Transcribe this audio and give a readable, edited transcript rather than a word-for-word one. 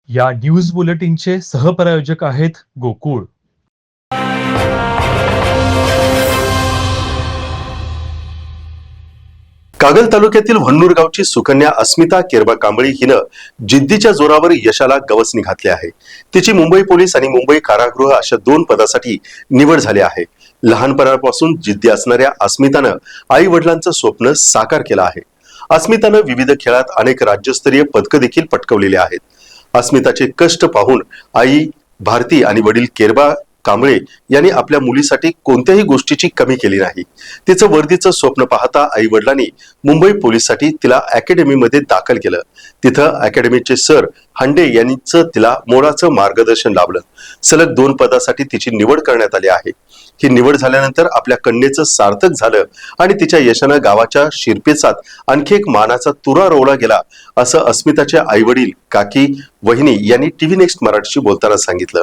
या न्यूज बुलेटिनचे सहप्रायोजक आहेत गोकुळ. कागल तालुक्यातील वन्नूर गावची सुकन्या अस्मिता केरबा कांबळी हिनं जिद्दीच्या जोरावर यशाला गवसणी घातली आहे. तिची मुंबई पोलीस आणि मुंबई कारागृह अशा 2 पदासाठी निवड झाली आहे. लहानपणापासून जिद्दी असणाऱ्या अस्मितानं आई वडिलांचं स्वप्न साकार केलं आहे. अस्मितानं विविध खेळात अनेक राज्यस्तरीय पदकं देखील पटकावलेली आहेत. अस्मिताचे कष्ट पाहून आई भारती आणि वडील केरबा कांबळे यांनी आपल्या मुलीसाठी कोणत्याही गोष्टीची कमी केली नाही. तिचं वर्दीचं स्वप्न पाहता आई वडिलांनी मुंबई पोलीससाठी तिला अकॅडमीमध्ये दाखल केलं. तिथं अकॅडमीचे सर हंडे यांचं तिला मोलाचं मार्गदर्शन लाभलं. सलग 2 पदासाठी तिची निवड करण्यात आली आहे. ही निवड झाल्यानंतर आपल्या कन्येचं सार्थक झालं आणि तिच्या यशानं गावाच्या शिरपेचात आणखी एक मानाचा तुरा रोवला गेला, असं अस्मिताचे आई वडील, काकी, वहिनी यांनी टीव्ही नेक्स्ट मराठीशी बोलताना सांगितलं.